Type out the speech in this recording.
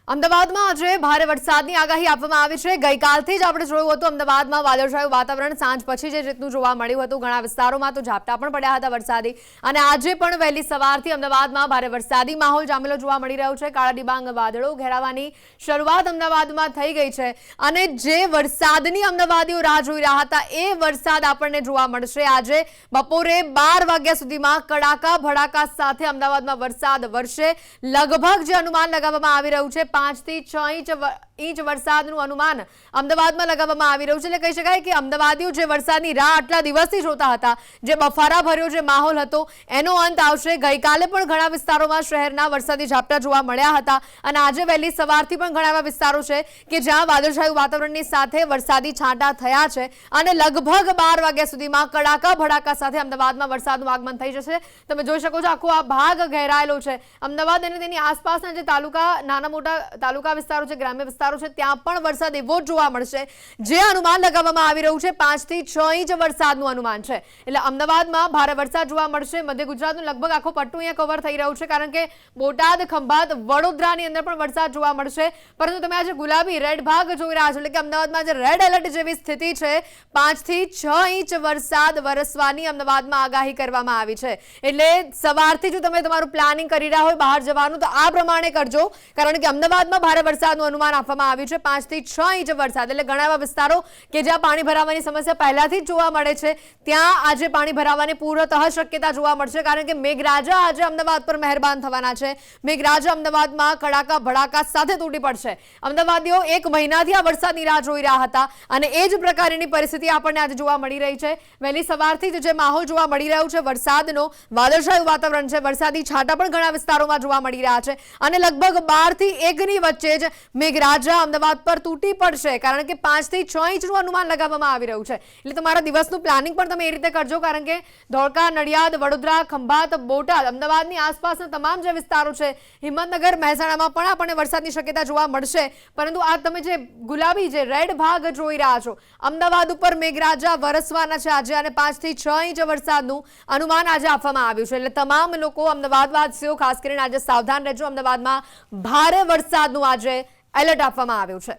અમદાવાદમાં આજે ભારે વરસાદની આગાહી આપવામાં આવી છે। ગઈકાલથી જ આપણે જોયું હતું અમદાવાદમાં વાદળછાયું વાતાવરણ સાંજ પછી જે રીતનું જોવા મળ્યું હતું, ઘણા વિસ્તારોમાં તો ઝાપટા પણ પડ્યા હતા વરસાદી, અને આજે પણ વહેલી સવારથી અમદાવાદમાં ભારે વરસાદી માહોલ જામેલો જોવા મળી રહ્યો છે। કાળા ડિબાંગ વાદળો ઘેરાવાની શરૂઆત અમદાવાદમાં થઈ ગઈ છે, અને જે વરસાદની અમદાવાદીઓ રાહ જોઈ રહ્યા હતા એ વરસાદ આપણને જોવા મળશે। આજે બપોરે 12 વાગ્યા સુધીમાં કડાકા ભડાકા સાથે અમદાવાદમાં વરસાદ વરસે। લગભગ જે અનુમાન લગાવવામાં આવી રહ્યું છે 5 થી 6 ઇંચ વરસાદનું અનુમાન અમદાવાદમાં લગાવવામાં આવી રહ્યું છે। એટલે કહી શકાય કે અમદાવાદીઓ જે વરસાદની રાહ આટલા દિવસથી જોતા હતા, જે બફારા ભર્યો જે માહોલ હતો એનો અંત આવશે। ગઈકાલે પણ ઘણા વિસ્તારોમાં શહેરના વરસાદી ઝાપટા જોવા મળ્યા હતા, અને આજે વહેલી સવારથી પણ ઘણા એવા વિસ્તારો છે કે જ્યાં વાદળછાયું વાતાવરણની સાથે વરસાદી છાંટા થયા છે, અને લગભગ 12 વાગ્યા સુધીમાં કડાકા ભડાકા સાથે અમદાવાદમાં વરસાદનું આગમન થઈ જશે। તમે જોઈ શકો છો આખો આ ભાગ ઘેરાયેલો છે। અમદાવાદ અને તેની આસપાસના જે તાલુકા, નાના મોટા તાલુકા વિસ્તારો છે, ગ્રામ્ય વિસ્તારો છે, ત્યાં પણ વરસાદ એવો જ જોવા મળશે। જે અનુમાન લગાવવામાં આવી રહ્યું છે 5 થી 6 ઇંચ વરસાદનું અનુમાન છે। એટલે અમદાવાદમાં ભારે વરસાદ જોવા મળશે। મધ્ય ગુજરાતનું લગભગ આખો પટ્ટો અહીંયા કવર થઈ રહ્યું છે, કારણ કે બોટાદ, ખંભાત, વડોદરાની અંદર પણ વરસાદ જોવા મળશે। પરંતુ તમે આજે ગુલાબી રેડ ભાગ જોઈ રહ્યા છો, એટલે કે અમદાવાદમાં જે રેડ એલર્ટ જેવી સ્થિતિ છે, 5 થી 6 ઇંચ વરસાદ વરસવાની અમદાવાદમાં આગાહી કરવામાં આવી છે। એટલે સવારથી જો તમે તમારું પ્લાનિંગ કરી રહ્યા હોય બહાર જવાનું, તો આ પ્રમાણે કરજો, કારણ કે અમદાવાદમાં ભારે વરસાદનું અનુમાન આપવામાં આવ્યું છે 5 થી 6 ઇંચ વરસાદ। એટલે ઘણા એવા વિસ્તારો કે જ્યાં પાણી ભરાવાની સમસ્યા પહેલાથી જ જોવા મળે છે, ત્યાં આજે પાણી ભરાવાની પૂર્ણતઃ શક્યતા જોવા મળશે, કારણ કે મેઘરાજા આજે અમદાવાદ પર મહેરબાન થવાના છે। મેઘરાજા અમદાવાદમાં કડાકા ભડાકા સાથે તૂટી પડશે। અમદાવાદીઓ એક મહિનાથી આ વરસાદની રાહ જોઈ રહ્યા હતા, અને એ જ પ્રકારની પરિસ્થિતિ આપણને આજે જોવા મળી રહી છે। વહેલી સવારથી જ જે માહોલ જોવા મળી રહ્યો છે વરસાદનો, વાદળછાયું વાતાવરણ છે, વરસાદી છાંટા પણ ઘણા વિસ્તારોમાં જોવા મળી રહ્યા છે, અને લગભગ 12 થી 1 ની વચ્ચે જ મેઘરાજા અમદાવાદ પર તૂટી પડશે, કારણ કે 5 થી 6 ઇંચનું અનુમાન લગાવવામાં આવી રહ્યું છે। એટલે તમારા દિવસનું પ્લાનિંગ પણ તમે એ રીતે કરજો, કારણ કે ધોળકા, નડિયાદ, વડોદરા, ખંભાત, બોટાદ, અમદાવાદની આસપાસના તમામ જે વિસ્તારો છે, હિંમતનગર, મહેસાણામાં પણ આપણને વરસાદની શક્યતા જોવા મળશે। પરંતુ આ તમે જે ગુલાબી, જે રેડ ભાગ જોઈ રહ્યા છો, અમદાવાદ ઉપર મેઘરાજા વરસવાના છે આજે, અને 5 થી 6 ઇંચ વરસાદનું અનુમાન આજે આપવામાં આવ્યું છે। એટલે તમામ લોકો, અમદાવાદવાસીઓ ખાસ કરીને આજે સાવધાન રહેજો। અમદાવાદમાં ભારે વરસાદનું આજે એલર્ટ આપવામાં આવ્યું છે।